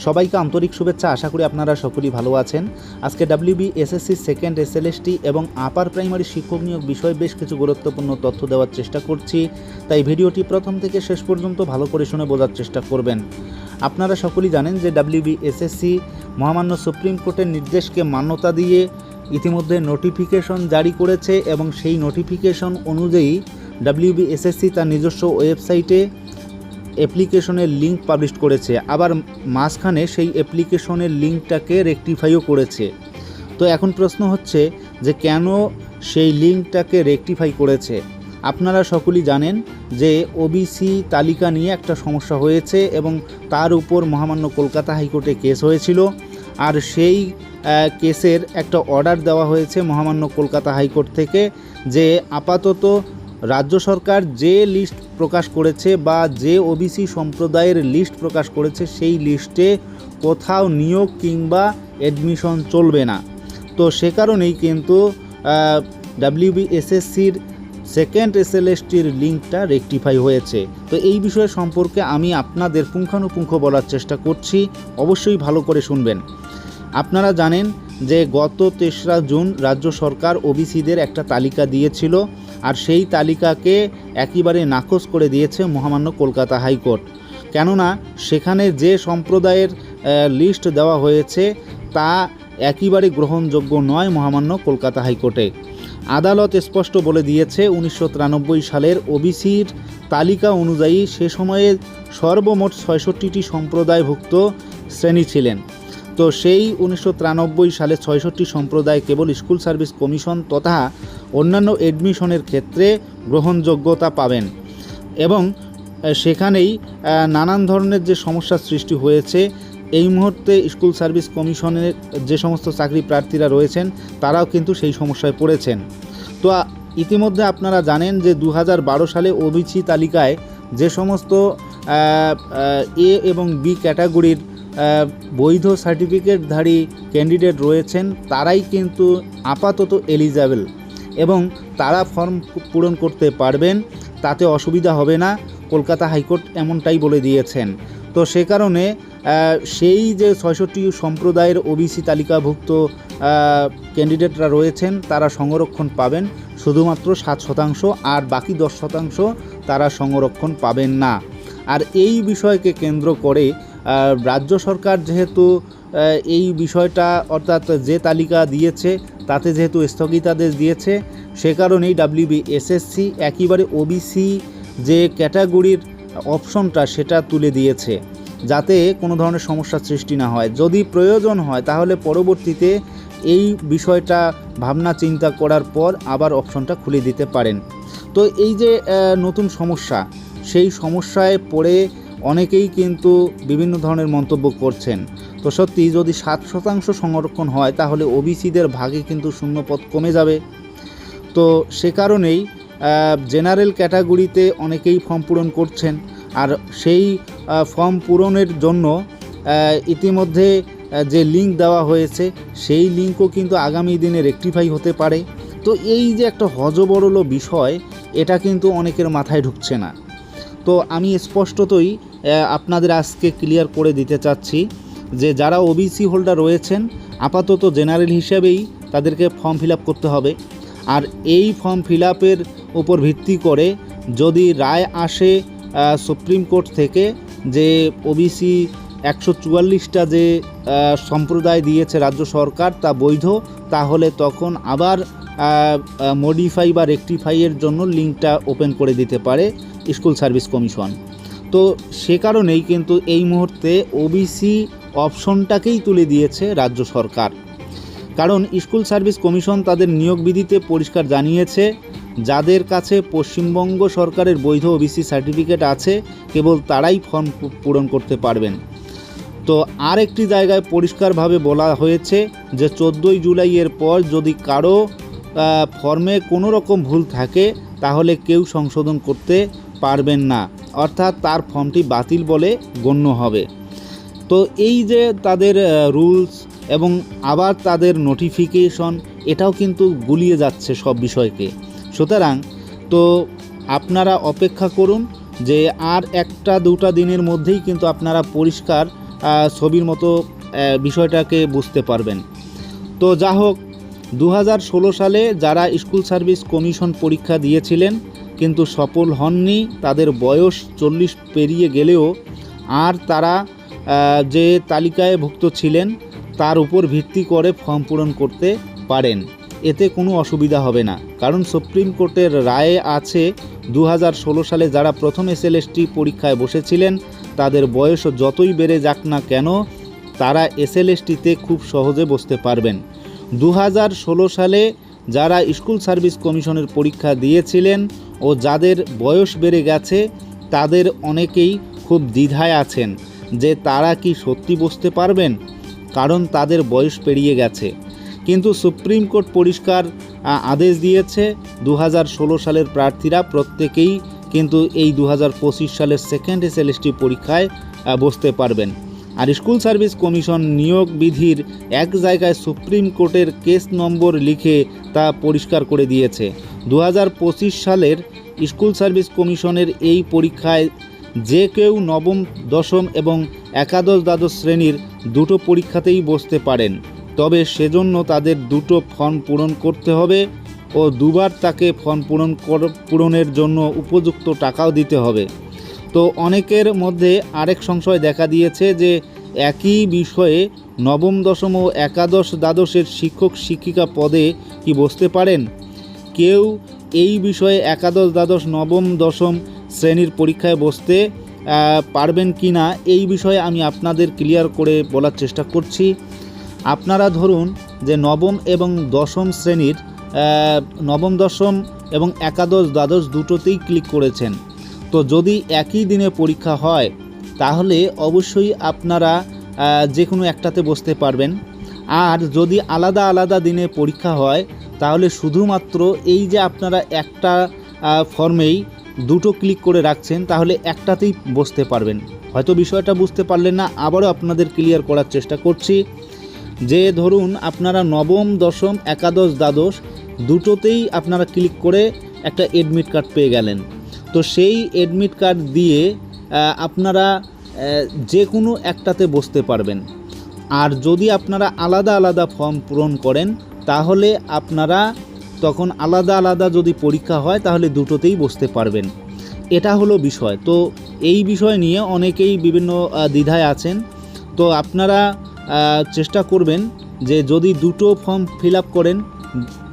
সবাইকে আন্তরিক শুভেচ্ছা। আশা করি আপনারা সকলেই ভালো আছেন। আজকে WBSSC সেকেন্ড SLST এবং আপার প্রাইমারি শিক্ষক নিয়োগ বিষয়ে বেশ কিছু গুরুত্বপূর্ণ তথ্য দেওয়ার চেষ্টা করছি, তাই ভিডিওটি প্রথম থেকে শেষ পর্যন্ত ভালো করে শুনে বোঝার চেষ্টা করবেন। আপনারা সকলেই জানেন যে WBSSC মহামান্য সুপ্রিম কোর্টের নির্দেশকে মান্যতা দিয়ে ইতিমধ্যে নোটিফিকেশন জারি করেছে এবং সেই নোটিফিকেশন অনুযায়ী WBSSC তার নিজস্ব ওয়েবসাইটে অ্যাপ্লিকেশনের লিঙ্ক পাবলিশ করেছে, আবার মাঝখানে সেই অ্যাপ্লিকেশনের লিঙ্কটাকে রেকটিফাইও করেছে। তো এখন প্রশ্ন হচ্ছে যে কেন সেই লিঙ্কটাকে রেকটিফাই করেছে। আপনারা সকলেই জানেন যে ওবিসি তালিকা নিয়ে একটা সমস্যা হয়েছে এবং তার উপর মহামান্য কলকাতা হাইকোর্টে কেস হয়েছিল, আর সেই কেসের একটা অর্ডার দেওয়া হয়েছে মহামান্য কলকাতা হাইকোর্ট থেকে যে আপাতত রাজ্য সরকার যে লিস্ট প্রকাশ করেছে বা যে ওবিসি সম্প্রদায়ের লিস্ট প্রকাশ করেছে সেই লিস্টে কোথাও নিয়োগ কিংবা অ্যাডমিশন চলবে না। তো সে কারণেই কিন্তু WBSSCর সেকেন্ড SLSTর লিঙ্কটা রেকটিফাই হয়েছে। তো এই বিষয় সম্পর্কে আমি আপনাদের পুঙ্খানুপুঙ্খ বলার চেষ্টা করছি, অবশ্যই ভালো করে শুনবেন। আপনারা জানেন যে গত 3রা জুন রাজ্য সরকার ওবিসিদের একটা তালিকা দিয়েছিল, আর সেই তালিকাকে একেবারে নাকচ করে দিয়েছে মহামান্য কলকাতা হাইকোর্ট। কেননা সেখানে যে সম্প্রদায়ের লিস্ট দেওয়া হয়েছে তা একেবারে গ্রহণযোগ্য নয় মহামান্য কলকাতা হাইকোর্টে। আদালত স্পষ্ট বলে দিয়েছে 1993 সালের ওবিসির তালিকা অনুযায়ী সে সময়ে সর্বমোট 66টি সম্প্রদায়ভুক্ত শ্রেণী ছিলেন। তো সেই 1993 সালে 66টি সম্প্রদায় কেবল স্কুল সার্ভিস কমিশন তথা অন্যান্য অ্যাডমিশনের ক্ষেত্রে গ্রহণযোগ্যতা পাবেন, এবং সেখানেই নানান ধরনের যে সমস্যার সৃষ্টি হয়েছে। এই মুহূর্তে স্কুল সার্ভিস কমিশনের যে সমস্ত চাকরি প্রার্থীরা রয়েছেন তারাও কিন্তু সেই সমস্যায় পড়েছেন। তো ইতিমধ্যে আপনারা জানেন যে 2012 সালে ওবিসি তালিকায় যে সমস্ত A এবং B ক্যাটাগরির বৈধ সার্টিফিকেটধারী ক্যান্ডিডেট রয়েছেন তারাই কিন্তু আপাতত এলিজেবল এবং তারা ফর্ম পূরণ করতে পারবেন, তাতে অসুবিধা হবে না। কলকাতা হাইকোর্ট এমনটাই বলে দিয়েছেন। তো সে কারণে সেই যে 66টি সম্প্রদায়ের ওবিসি তালিকাভুক্ত ক্যান্ডিডেটরা রয়েছেন তারা সংরক্ষণ পাবেন শুধুমাত্র 7%, আর বাকি 10% তারা সংরক্ষণ পাবেন না। আর এই বিষয়কে কেন্দ্র করে রাজ্য সরকার যেহেতু এই বিষয়টা অর্থাৎ যে তালিকা দিয়েছে তাতে যেহেতু স্থগিতাদেশ দিয়েছে, সে কারণেই WBSSC একেবারে ওবিসি যে ক্যাটাগরির অপশনটা সেটা তুলে দিয়েছে যাতে কোনো ধরনের সমস্যার সৃষ্টি না হয়। যদি প্রয়োজন হয় তাহলে পরবর্তীতে এই বিষয়টা ভাবনা চিন্তা করার পর আবার অপশনটা খুলে দিতে পারেন। তো এই যে নতুন সমস্যা, সেই সমস্যায় পড়ে অনেকেই কিন্তু বিভিন্ন ধরনের মন্তব্য করছেন। তো সত্যি যদি 7% সংরক্ষণ হয় তাহলে ওবিসিদের ভাগে কিন্তু শূন্যপদ কমে যাবে। তো সে কারণেই জেনারেল ক্যাটাগরিতে অনেকেই ফর্ম পূরণ করছেন, আর সেই ফর্ম পূরণের জন্য ইতিমধ্যে যে লিঙ্ক দেওয়া হয়েছে সেই লিঙ্কও কিন্তু আগামী দিনে রেকটিফাই হতে পারে। তো এই যে একটা হযবরল বিষয়, এটা কিন্তু অনেকের মাথায় ঢুকছে না। তো আমি স্পষ্টতই আপনাদের আজকে ক্লিয়ার করে দিতে চাচ্ছি যে যারা ওবিসি হোল্ডার রয়েছেন আপাতত জেনারেল হিসেবেই তাদেরকে ফর্ম ফিল আপ করতে হবে, আর এই ফর্ম ফিল আপের উপর ভিত্তি করে যদি রায় আসে সুপ্রিম কোর্ট থেকে যে ওবিসি 144টা যে সম্প্রদায় দিয়েছে রাজ্য সরকার তা বৈধ, তাহলে তখন আবার মডিফাই বা রেকটিফাইয়ের জন্য লিঙ্কটা ওপেন করে দিতে পারে স্কুল সার্ভিস কমিশন। তো সে কারণেই কিন্তু এই মুহূর্তে ওবিসি অপশনটাকেই তুলে দিয়েছে রাজ্য সরকার, কারণ স্কুল সার্ভিস কমিশন তাদের নিয়োগ বিধিতে পরিষ্কার জানিয়েছে যাদের কাছে পশ্চিমবঙ্গ সরকারের বৈধ ওবিসি সার্টিফিকেট আছে কেবল তারাই ফর্ম পূরণ করতে পারবেন। তো আর একটি জায়গায় পরিষ্কারভাবে বলা হয়েছে যে 14 জুলাইয়ের পর যদি কারো ফর্মে কোনো রকম ভুল থাকে তাহলে কেউ সংশোধন করতে পারবেন না, অর্থাৎ তার ফর্মটি বাতিল বলে গণ্য হবে। তো এই যে তাদের রুলস এবং আবার তাদের নোটিফিকেশন, এটাও কিন্তু গুলিয়ে যাচ্ছে সব বিষয়কে। সুতরাং তো আপনারা অপেক্ষা করুন যে আর 1-2 দিনের মধ্যেই কিন্তু আপনারা পরিষ্কার ছবির মতো বিষয়টাকে বুঝতে পারবেন। তো যা হোক, 2016 সালে যারা স্কুল সার্ভিস কমিশন পরীক্ষা দিয়েছিলেন কিন্তু সফল হননি, তাদের বয়স 40 পেরিয়ে গেলেও আর তারা যে তালিকায় ভুক্ত ছিলেন তার উপর ভিত্তি করে ফর্ম পূরণ করতে পারেন। এতে কোনো অসুবিধা হবে না, কারণ সুপ্রিম কোর্টের রায়ে আছে 2016 সালে যারা প্রথম SLST পরীক্ষায় বসেছিলেন তাদের বয়স যতই বেড়ে যাক না কেন তারা SLSTতে খুব সহজে বসতে পারবেন। 2016 সালে যারা স্কুল সার্ভিস কমিশনের পরীক্ষা দিয়েছিলেন ও যাদের বয়স বেড়ে গেছে তাদের অনেকেই খুব দ্বিধায় আছেন যে তারা কি সত্যি বসতে পারবেন, কারণ তাদের বয়স পেরিয়ে গেছে। কিন্তু সুপ্রিম কোর্ট পরিষ্কার আদেশ দিয়েছে 2016 সালের প্রার্থীরা প্রত্যেকেই কিন্তু এই 2025 সালের সেকেন্ড SLST পরীক্ষায় বসতে পারবেন। আর স্কুল সার্ভিস কমিশন নিয়োগ বিধির এক জায়গায় সুপ্রিম কোর্টের কেস নম্বর লিখে তা পরিষ্কার করে দিয়েছে। 2025 সালের স্কুল সার্ভিস কমিশনের এই পরীক্ষায় যে কেউ নবম, দশম এবং একাদশ, দ্বাদশ শ্রেণীর দুটো পরীক্ষাতেই বসতে পারেন, তবে সেজন্য তাদের দুটো ফর্ম পূরণ করতে হবে ও দুবার তাকে ফর্ম পূরণের জন্য উপযুক্ত টাকাও দিতে হবে। তো অনেকের মধ্যে আরেক সংশয় দেখা দিয়েছে যে একই বিষয়ে নবম, দশম ও একাদশ, দ্বাদশের শিক্ষক শিক্ষিকা পদে কি বসতে পারেন? কেউ এই বিষয়ে একাদশ, দ্বাদশ, নবম, দশম শ্রেণীর পরীক্ষায় বসতে পারবেন কি না এই বিষয়ে আমি আপনাদের ক্লিয়ার করে বলার চেষ্টা করছি। আপনারা ধরুন যে নবম এবং দশম শ্রেণীর নবম, দশম এবং একাদশ, দ্বাদশ দুটোতেই ক্লিক করেছেন। তো যদি একই দিনে পরীক্ষা হয় তাহলে অবশ্যই আপনারা যে কোনো একটাতে বসতে পারবেন। আর যদি আলাদা আলাদা দিনে পরীক্ষা হয় তাহলে শুধুমাত্র এই যে আপনারা একটা ফর্মেই দুটো ক্লিক করে রাখছেন তাহলে একটাতেই বসতে পারবেন। হয়তো বিষয়টা বুঝতে পারলেন না, আবারও আপনাদের ক্লিয়ার করার চেষ্টা করছি। যে ধরুন আপনারা নবম, দশম, একাদশ, দ্বাদশ দুটোতেই আপনারা ক্লিক করে একটা অ্যাডমিট কার্ড পেয়ে গেলেন। তো সেই অ্যাডমিট কার্ড দিয়ে আপনারা যে কোনো একটাতে বসতে পারবেন। আর যদি আপনারা আলাদা আলাদা ফর্ম পূরণ করেন তাহলে আপনারা তখন আলাদা আলাদা যদি পরীক্ষা হয় তাহলে দুটোতেই বসতে পারবেন। এটা হলো বিষয়। তো এই বিষয় নিয়ে অনেকেই বিভিন্ন দ্বিধায় আছেন। তো আপনারা চেষ্টা করবেন যে যদি দুটো ফর্ম ফিল আপ করেন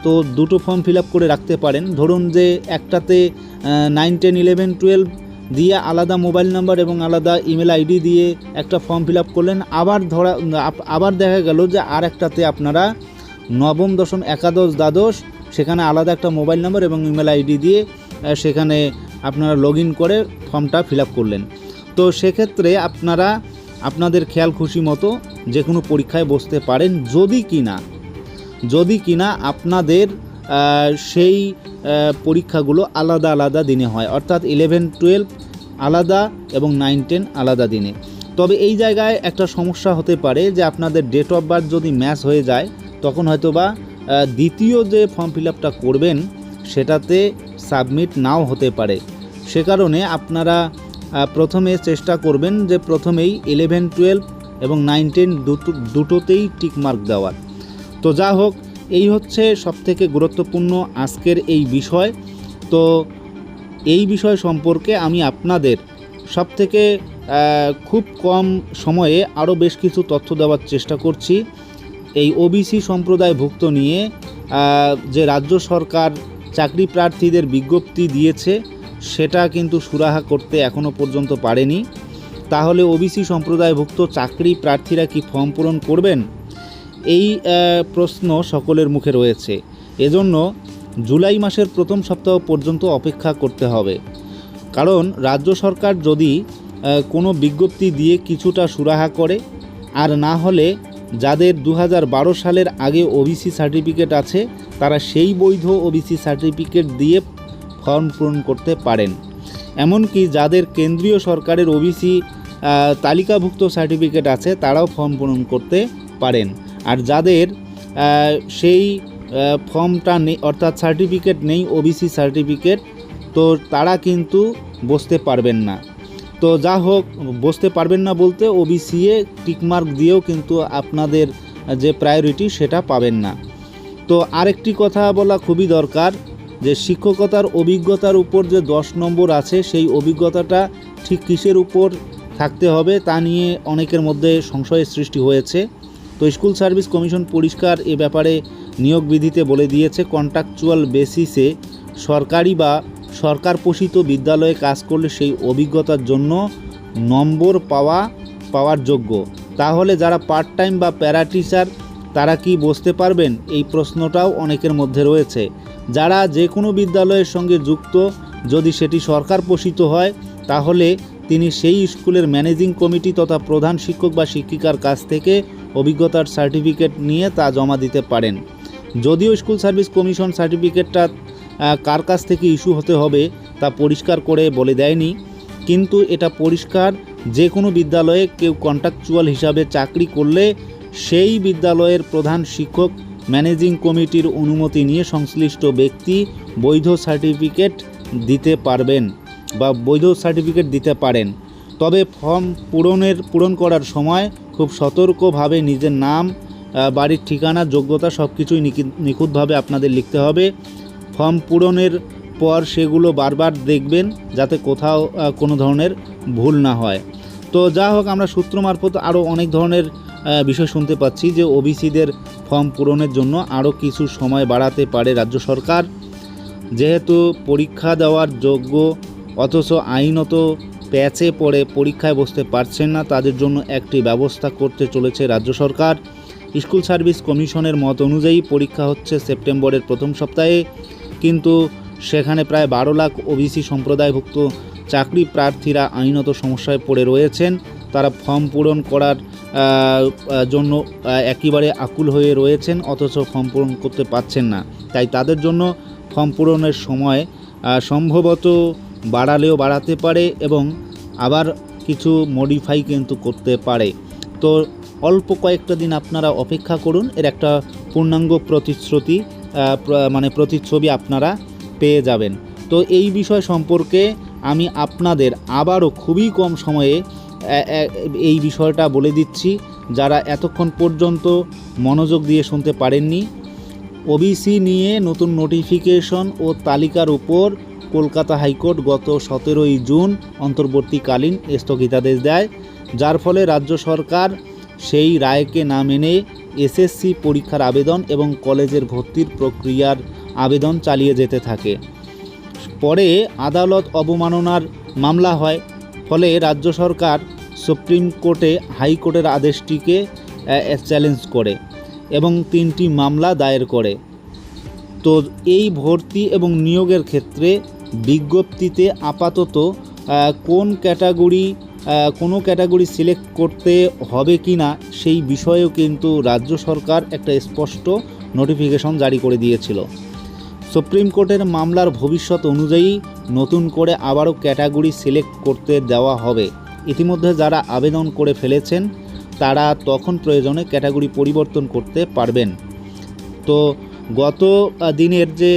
তো দুটো ফর্ম ফিল আপ করে রাখতে পারেন। ধরুন যে একটাতে 9, 10, 11, 12 দিয়ে আলাদা মোবাইল নাম্বার এবং আলাদা ইমেল আইডি দিয়ে একটা ফর্ম ফিল আপ করলেন। আবার দেখা গেল যে আর একটাতে আপনারা নবম, দশম, একাদশ, দ্বাদশ সেখানে আলাদা একটা মোবাইল নাম্বার এবং ইমেল আইডি দিয়ে সেখানে আপনারা লগ ইন করে ফর্মটা ফিল আপ করলেন। তো সেক্ষেত্রে আপনারা আপনাদের খেয়াল খুশি মতো যে কোনো পরীক্ষায় বসতে পারেন যদি কিনা আপনাদের সেই পরীক্ষাগুলো আলাদা আলাদা দিনে হয়, অর্থাৎ 11, 12 আলাদা এবং 9, 10 আলাদা দিনে। তবে এই জায়গায় একটা সমস্যা হতে পারে যে আপনাদের ডেট অফ বার্থ যদি ম্যাচ হয়ে যায় তখন হয়তোবা দ্বিতীয় যে ফর্ম ফিল আপটা করবেন সেটাতে সাবমিট নাও হতে পারে। সে কারণে আপনারা প্রথমে চেষ্টা করবেন যে প্রথমেই 11, 12 এবং 9, 10 দুটোতেই টিকমার্ক দেওয়ার। তো যা হোক, এই হচ্ছে সবথেকে গুরুত্বপূর্ণ আজকের এই বিষয়। তো এই বিষয় সম্পর্কে আমি আপনাদের সবথেকে খুব কম সময়ে আরও বেশ কিছু তথ্য দেওয়ার চেষ্টা করছি। এই ওবিসি সম্প্রদায়ভুক্ত নিয়ে যে রাজ্য সরকার চাকরি প্রার্থীদের বিজ্ঞপ্তি দিয়েছে সেটা কিন্তু সুরাহা করতে এখনও পর্যন্ত পারেনি। তাহলে ওবিসি সম্প্রদায়ভুক্ত চাকরি প্রার্থীরা কি ফর্ম পূরণ করবেন? এই প্রশ্ন সকলের মুখে রয়েছে। এজন্য জুলাই মাসের প্রথম সপ্তাহ পর্যন্ত অপেক্ষা করতে হবে। কারণ রাজ্য সরকার যদি কোনো বিজ্ঞপ্তি দিয়ে কিছুটা সুরাহা করে, আর না হলে যাদের 2012 সালের আগে ওবিসি সার্টিফিকেট আছে তারা সেই বৈধ ওবিসি সার্টিফিকেট দিয়ে ফর্ম পূরণ করতে পারেন। এমনকি যাদের কেন্দ্রীয় সরকারের ওবিসি তালিকাভুক্ত সার্টিফিকেট আছে তারাও ফর্ম পূরণ করতে পারেন। আর যাদের সেই ফর্মটা নেই, অর্থাৎ সার্টিফিকেট নেই, ওবিসি সার্টিফিকেট, তো তারা কিন্তু বসতে পারবেন না। তো যা হোক, বসতে পারবেন না বলতে ওবিসিএ টিকমার্ক দিয়েও কিন্তু আপনাদের যে প্রায়োরিটি সেটা পাবেন না। তো আরেকটি কথা বলা খুবই দরকার, যে শিক্ষকতার অভিজ্ঞতার উপর যে 10 নম্বর আছে, সেই অভিজ্ঞতাটা ঠিক কিসের উপর থাকতে হবে তা নিয়ে অনেকের মধ্যে সংশয়ের সৃষ্টি হয়েছে। তো স্কুল সার্ভিস কমিশন পরিষ্কার এ ব্যাপারে নিয়োগ বিধিতে বলে দিয়েছে, কন্ট্রাকচুয়াল বেসিসে সরকারি বা সরকার পোষিত বিদ্যালয়ে কাজ করলে সেই অভিজ্ঞতার জন্য নম্বর পাওয়ার যোগ্য। তাহলে যারা পার্ট টাইম বা প্যারা টিচার তারা কি বসতে পারবেন, এই প্রশ্নটাও অনেকের মধ্যে রয়েছে। যারা যে কোনো বিদ্যালয়ের সঙ্গে যুক্ত, যদি সেটি সরকার পোষিত হয়, তাহলে তিনি সেই স্কুলের ম্যানেজিং কমিটি তথা প্রধান শিক্ষক বা শিক্ষিকার কাছ থেকে অভিজ্ঞতার সার্টিফিকেট নিয়ে তা জমা দিতে পারেন। যদিও স্কুল সার্ভিস কমিশন সার্টিফিকেটটা কার কাছ থেকে ইস্যু হতে হবে তা পরিষ্কার করে বলে দেয়নি, কিন্তু এটা পরিষ্কার যে কোনো বিদ্যালয়ে কেউ কন্ট্রাকচুয়াল হিসাবে চাকরি করলে সেই বিদ্যালয়ের প্রধান শিক্ষক ম্যানেজিং কমিটির অনুমতি নিয়ে সংশ্লিষ্ট ব্যক্তি বৈধ সার্টিফিকেট দিতে পারেন। তবে ফর্ম পূরণ করার সময় খুব সতর্কভাবে নিজের নাম, বাড়ির ঠিকানা, যোগ্যতা সব কিছুই নিখুঁতভাবে আপনাদের লিখতে হবে। ফর্ম পূরণের পর সেগুলো বারবার দেখবেন যাতে কোথাও কোনো ধরনের ভুল না হয়। তো যা হোক, আমরা সূত্র মারফত আরও অনেক ধরনের বিষয় শুনতে পাচ্ছি যে ওবিসিদের ফর্ম পূরণের জন্য আরও কিছু সময় বাড়াতে পারে রাজ্য সরকার। যেহেতু পরীক্ষা দেওয়ার যোগ্য অথচ আইনত প্যাচে পড়ে পরীক্ষায় বসতে পারছেন না, তাদের জন্য একটি ব্যবস্থা করতে চলেছে রাজ্য সরকার। স্কুল সার্ভিস কমিশনের মত অনুযায়ী পরীক্ষা হচ্ছে সেপ্টেম্বরের প্রথম সপ্তাহে, কিন্তু সেখানে প্রায় 12 লাখ ওবিসি সম্প্রদায়ভুক্ত চাকরি প্রার্থীরা আইনত সমস্যায় পড়ে রয়েছেন। তারা ফর্ম পূরণ করার জন্য একেবারে আকুল হয়ে রয়েছেন, অথচ ফর্ম পূরণ করতে পারছেন না। তাই তাদের জন্য ফর্ম পূরণের সময় সম্ভবত বাড়ালেও বাড়াতে পারে এবং আবার কিছু মডিফাই কিন্তু করতে পারে। তো অল্প কয়েকটা দিন আপনারা অপেক্ষা করুন, এর একটা পূর্ণাঙ্গ প্রতিচ্ছবি আপনারা পেয়ে যাবেন। তো এই বিষয় সম্পর্কে আমি আপনাদের আবারও খুবই কম সময়ে এই বিষয়টা বলে দিচ্ছি, যারা এতক্ষণ পর্যন্ত মনোযোগ দিয়ে শুনতে পারেননি। ওবিসি নিয়ে নতুন নোটিফিকেশন ও তালিকার উপর কলকাতা হাইকোর্ট গত 17ই জুন অন্তর্বর্তীকালীন স্থগিতাদেশ দেয়, যার ফলে রাজ্য সরকার সেই রায়কে না মেনে এসএসসি পরীক্ষার আবেদন এবং কলেজের ভর্তির প্রক্রিয়ার আবেদন চালিয়ে যেতে থাকে। পরে আদালত অবমাননার মামলা হয়, ফলে রাজ্য সরকার সুপ্রিম কোর্টে হাইকোর্টের আদেশটিকে চ্যালেঞ্জ করে এবং 3টি মামলা দায়ের করে। তো এই ভর্তি এবং নিয়োগের ক্ষেত্রে বিজ্ঞপ্তিতে আপাতত কোনো ক্যাটাগরি সিলেক্ট করতে হবে কি না সেই বিষয়েও কিন্তু রাজ্য সরকার একটা স্পষ্ট নোটিফিকেশন জারি করে দিয়েছিল। সুপ্রিম কোর্টের মামলার ভবিষ্যৎ অনুযায়ী নতুন করে আবারও ক্যাটাগরি সিলেক্ট করতে দেওয়া হবে। ইতিমধ্যে যারা আবেদন করে ফেলেছেন তারা তখন প্রয়োজনে ক্যাটাগরি পরিবর্তন করতে পারবেন। তো গত দিনের যে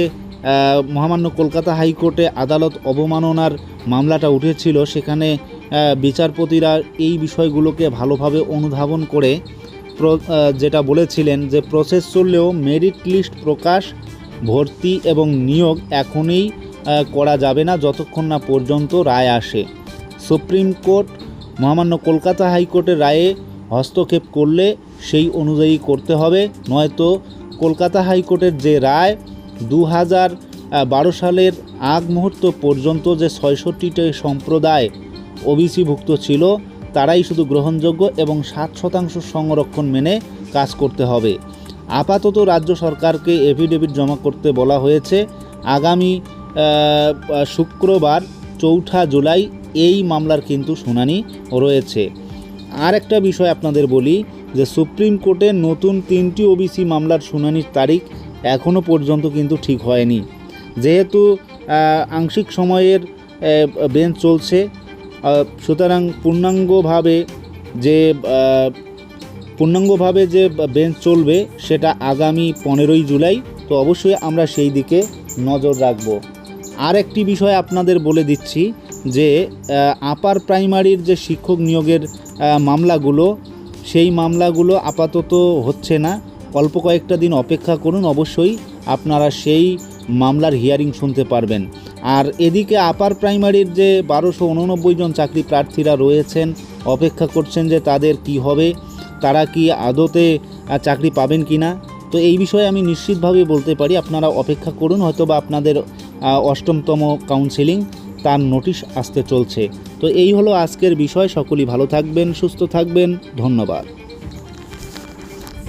মহামান্য কলকাতা হাইকোর্টে আদালত অবমাননার মামলাটা উঠেছিল, সেখানে বিচারপতিরা এই বিষয়গুলোকে ভালোভাবে অনুধাবন করে যেটা বলেছিলেন যে প্রসেস চললেও মেরিট লিস্ট প্রকাশ, ভর্তি এবং নিয়োগ এখনই করা যাবে না যতক্ষণ না পর্যন্ত রায় আসে। সুপ্রিম কোর্ট মহামান্য কলকাতা হাইকোর্টের রায়ে হস্তক্ষেপ করলে সেই অনুযায়ী করতে হবে, নয়তো কলকাতা হাইকোর্টের যে রায় 2012 সালের আগ মুহূর্ত পর্যন্ত যে 66টি সম্প্রদায় ওবিসিভুক্ত ছিল তারাই শুধু গ্রহণযোগ্য এবং 7% সংরক্ষণ মেনে কাজ করতে হবে। আপাতত রাজ্য সরকারকে এফিডেভিট জমা করতে বলা হয়েছে। আগামী শুক্রবার 4 জুলাই এই মামলার কিন্তু শুনানি রয়েছে। আর একটা বিষয় আপনাদের বলি যে সুপ্রিম কোর্টে নতুন 3টি ওবিসি মামলার শুনানির তারিখ এখনও পর্যন্ত কিন্তু ঠিক হয়নি। যেহেতু আংশিক সময়ের বেঞ্চ চলছে, সুতরাং পূর্ণাঙ্গভাবে যে বেঞ্চ চলবে সেটা আগামী 15ই জুলাই। তো অবশ্যই আমরা সেই দিকে নজর রাখব। আর একটি বিষয় আপনাদের বলে দিচ্ছি যে আপার প্রাইমারির যে শিক্ষক নিয়োগের মামলাগুলো, সেই মামলাগুলো আপাতত হচ্ছে না। অল্প কয়েকটা দিন অপেক্ষা করুন, অবশ্যই আপনারা সেই মামলার হিয়ারিং শুনতে পারবেন। আর এদিকে আপার প্রাইমারির যে 1289 জন চাকরি প্রার্থীরা রয়েছেন, অপেক্ষা করছেন যে তাদের কি হবে, তারা কি আদতে চাকরি পাবেন কি না। তো এই বিষয়ে আমি নিশ্চিতভাবে বলতে পারি আপনারা অপেক্ষা করুন, হয়তোবা আপনাদের 8তম কাউন্সেলিং তার নোটিশ আসতে চলছে। তো এই হলো আজকের বিষয়। সকলেই ভালো থাকবেন, সুস্থ থাকবেন। ধন্যবাদ।